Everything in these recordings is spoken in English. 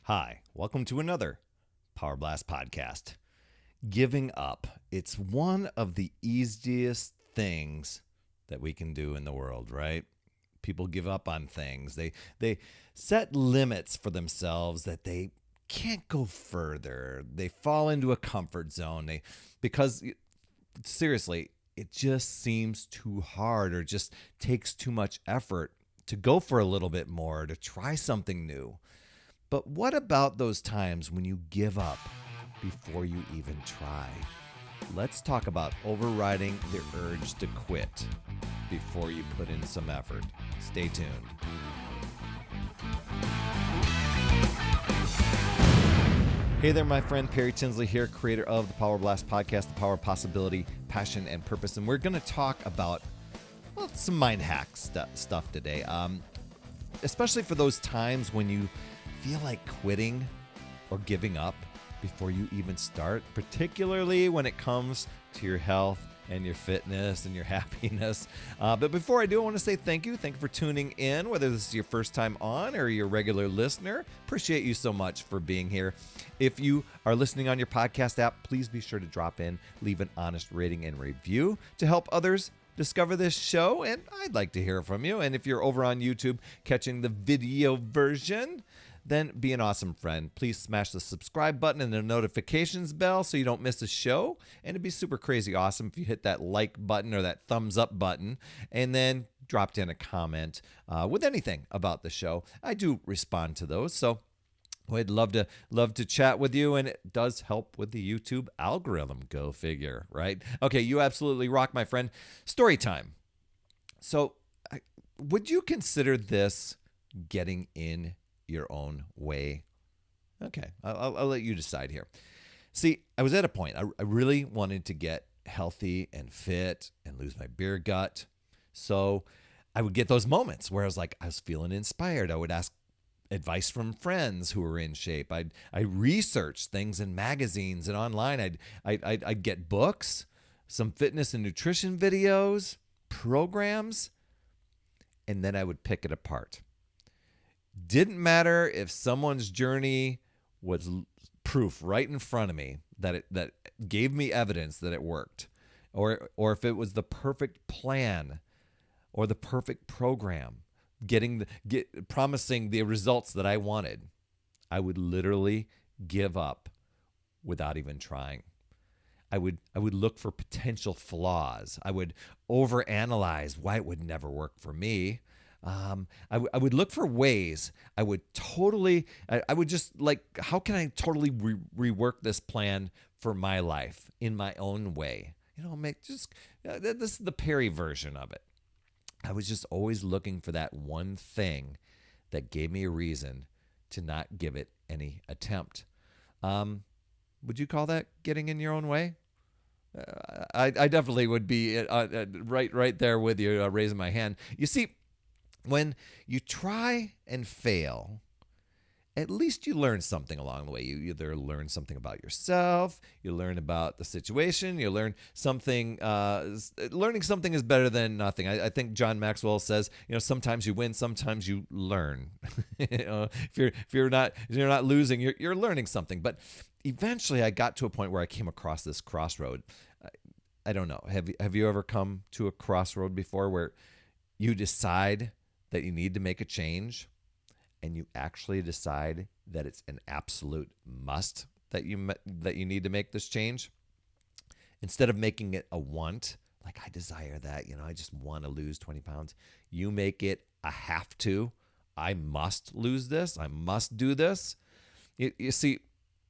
Hi, welcome to another Power Blast podcast. Giving up. It's one of the easiest things that we can do in the world, right? People give up on things. They set limits for themselves that they can't go further. They fall into a comfort zone. Because seriously, it just seems too hard or just takes too much effort to go for a little bit more, to try something new. But what about those times when you give up before you even try? Let's talk about overriding the urge to quit before you put in some effort. Stay tuned. Hey there, my friend. Perry Tinsley here, creator of the Power Blast podcast, The Power of Possibility, Passion, and Purpose. And we're going to talk about some mind hack stuff today, especially for those times when you feel like quitting or giving up before you even start, particularly when it comes to your health and your fitness and your happiness. But before I do, I want to say thank you. Thank you for tuning in, whether this is your first time on or your regular listener. Appreciate you so much for being here. If you are listening on your podcast app, please be sure to drop in, leave an honest rating and review to help others discover this show, and I'd like to hear from you. And if you're over on YouTube catching the video version, then be an awesome friend. Please smash the subscribe button and the notifications bell so you don't miss a show. And it'd be super crazy awesome if you hit that like button or that thumbs up button and then dropped in a comment with anything about the show. I do respond to those, so I'd love to chat with you, and it does help with the YouTube algorithm. Go figure, right? Okay, you absolutely rock, my friend. Story time. So, would you consider this getting in your own way? Okay, I'll let you decide here. See, I was at a point. I really wanted to get healthy and fit and lose my beer gut. So I would get those moments where I was feeling inspired. I would ask advice from friends who were in shape. I researched things in magazines and online. I'd get books, some fitness and nutrition videos, programs, and then I would pick it apart. Didn't matter if someone's journey was proof right in front of me that gave me evidence that it worked, or if it was the perfect plan or the perfect program, promising the results that I wanted. I would literally give up without even trying. I would look for potential flaws. I would overanalyze why it would never work for me. I would look for ways. I would just how can I totally rework this plan for my life in my own way? This is the Perry version of it. I was just always looking for that one thing that gave me a reason to not give it any attempt. Would you call that getting in your own way? I definitely would be right there with you, raising my hand. You see, when you try and fail, at least you learn something along the way. You either learn something about yourself, you learn about the situation, you learn something. Learning something is better than nothing. I think John Maxwell says, sometimes you win, sometimes you learn. If you're not losing, you're learning something. But eventually, I got to a point where I came across this crossroad. I don't know. Have you ever come to a crossroad before where you decide that you need to make a change, and you actually decide that it's an absolute must that you need to make this change, instead of making it a want, like I desire that, I just want to lose 20 pounds. You make it a have to. I must lose this. I must do this. You see,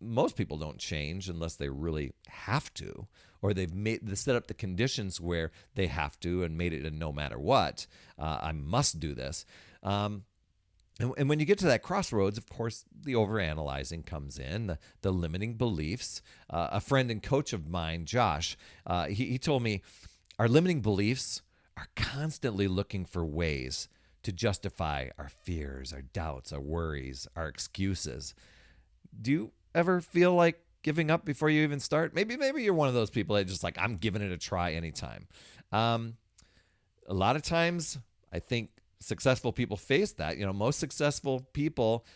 most people don't change unless they really have to, or they've set up the conditions where they have to and made it a no matter what. I must do this. And when you get to that crossroads, of course, the overanalyzing comes in, the limiting beliefs. A friend and coach of mine, Josh, he told me our limiting beliefs are constantly looking for ways to justify our fears, our doubts, our worries, our excuses. Do you ever feel like giving up before you even start? Maybe you're one of those people that just I'm giving it a try anytime. A lot of times, I think successful people face that. Most successful people,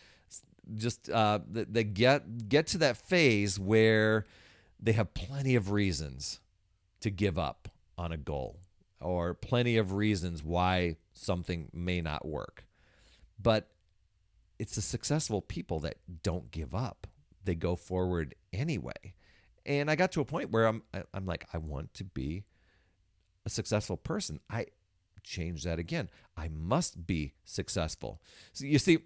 they get to that phase where they have plenty of reasons to give up on a goal, or plenty of reasons why something may not work. But it's the successful people that don't give up. They go forward anyway. And I got to a point where I'm like, I want to be a successful person. I change that again. I must be successful. So you see,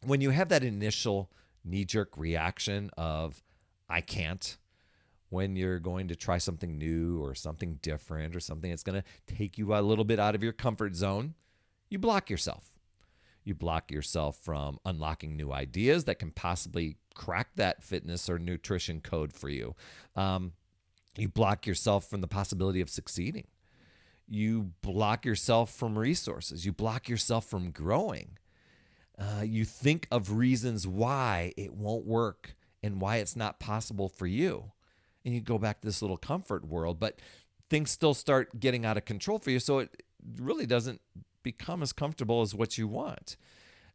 when you have that initial knee-jerk reaction of I can't, when you're going to try something new or something different or something that's going to take you a little bit out of your comfort zone, you block yourself. You block yourself from unlocking new ideas that can possibly crack that fitness or nutrition code for you. You block yourself from the possibility of succeeding. You block yourself from resources. You block yourself from growing. You think of reasons why it won't work and why it's not possible for you. And you go back to this little comfort world, but things still start getting out of control for you. So it really doesn't become as comfortable as what you want.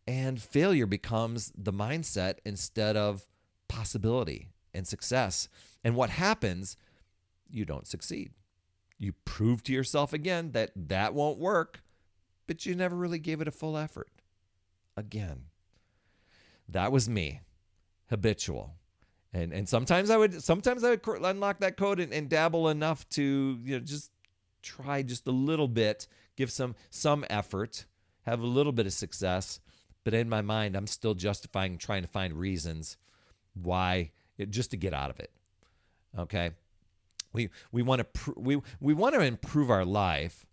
And failure becomes the mindset instead of possibility and success. And what happens? You don't succeed. You prove to yourself again that that won't work, but you never really gave it a full effort. Again, that was me, habitual. And sometimes I would unlock that code and dabble enough to just try just a little bit, give some effort, have a little bit of success. But in my mind, I'm still justifying, trying to find reasons why, just to get out of it. Okay, we want to improve our life,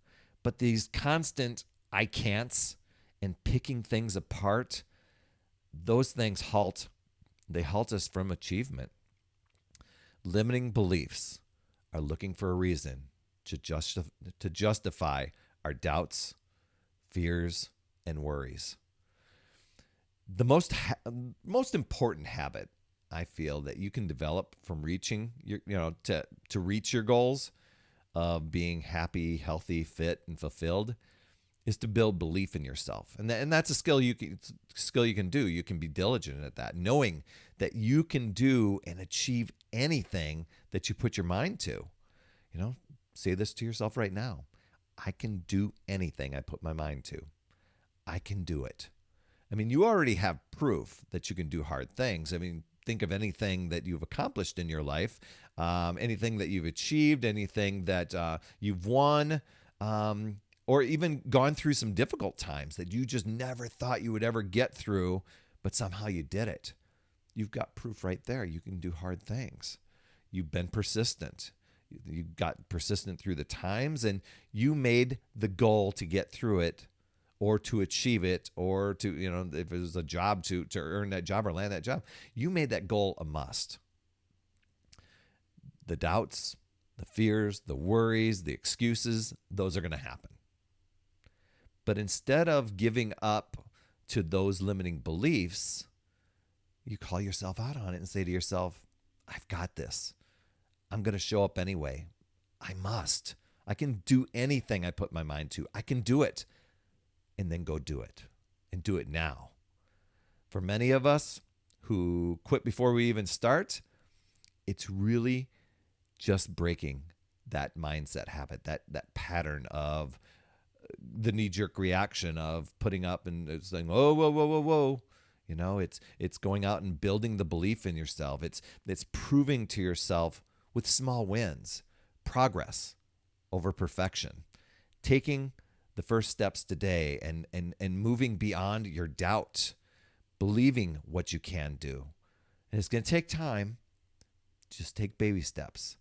but these constant I can'ts and picking things apart, those things halt. They halt us from achievement. Limiting beliefs are looking for a reason to justify our doubts, fears, and worries. The most important habit I feel that you can develop from reaching to reach your goals of being happy, healthy, fit, and fulfilled is to build belief in yourself. And that's a skill you can do. You can be diligent at that, knowing that you can do and achieve anything that you put your mind to. Say this to yourself right now. I can do anything I put my mind to. I can do it. I mean, you already have proof that you can do hard things. I mean, think of anything that you've accomplished in your life, anything that you've achieved, anything that you've won, or even gone through some difficult times that you just never thought you would ever get through, but somehow you did it. You've got proof right there. You can do hard things. You've been persistent. You got persistent through the times, and you made the goal to get through it, or to achieve it, or to, if it was a job, to earn that job or land that job. You made that goal a must. The doubts, the fears, the worries, the excuses, those are going to happen. But instead of giving up to those limiting beliefs, you call yourself out on it and say to yourself, I've got this. I'm going to show up anyway. I must. I can do anything I put my mind to. I can do it. And then go do it. And do it now. For many of us who quit before we even start, it's really just breaking that mindset habit, that pattern of the knee-jerk reaction of putting up and saying, whoa, whoa, whoa, whoa, whoa. It's going out and building the belief in yourself. It's proving to yourself with small wins, progress over perfection, taking the first steps today and moving beyond your doubt, believing what you can do. And it's going to take time. Just take baby steps.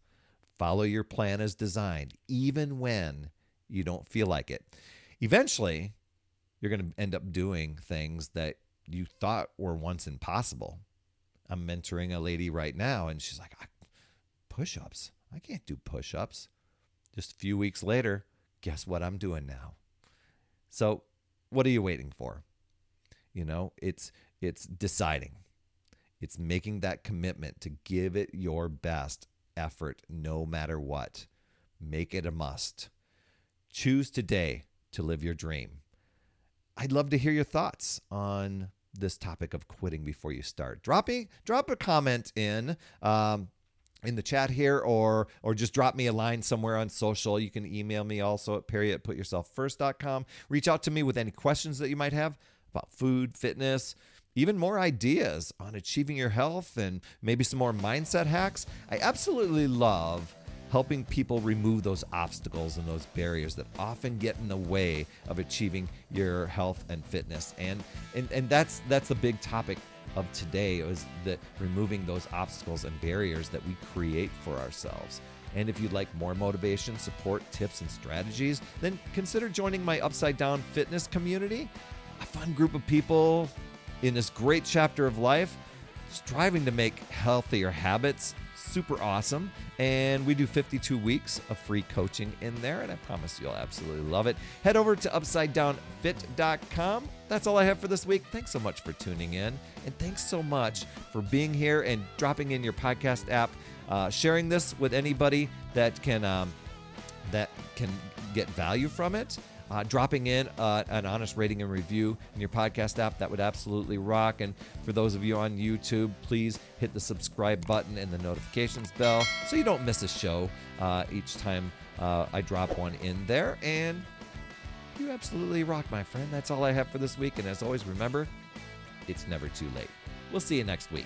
Follow your plan as designed, even when you don't feel like it. Eventually, you're going to end up doing things that you thought were once impossible. I'm mentoring a lady right now, and she's like, push-ups? I can't do push-ups. Just a few weeks later, guess what I'm doing now? So what are you waiting for? It's deciding. It's making that commitment to give it your best effort no matter what. Make it a must. Choose today to live your dream. I'd love to hear your thoughts on this topic of quitting before you start. Drop a comment in the chat here, or just drop me a line somewhere on social. You can email me also at perry@putyourselffirst.com. Reach out to me with any questions that you might have about food, fitness, even more ideas on achieving your health, and maybe some more mindset hacks. I absolutely love helping people remove those obstacles and those barriers that often get in the way of achieving your health and fitness. And that's the big topic of today, is that removing those obstacles and barriers that we create for ourselves. And if you'd like more motivation, support, tips, and strategies, then consider joining my Upside Down Fitness community, a fun group of people in this great chapter of life, striving to make healthier habits super awesome. And we do 52 weeks of free coaching in there, and I promise you'll absolutely love it. Head over to UpsideDownFit.com. That's all I have for this week. Thanks so much for tuning in, and thanks so much for being here and dropping in your podcast app, sharing this with anybody that can get value from it. Dropping in an honest rating and review in your podcast app, that would absolutely rock. And for those of you on YouTube, please hit the subscribe button and the notifications bell so you don't miss a show each time I drop one in there. And you absolutely rock, my friend. That's all I have for this week. And as always, remember, it's never too late. We'll see you next week.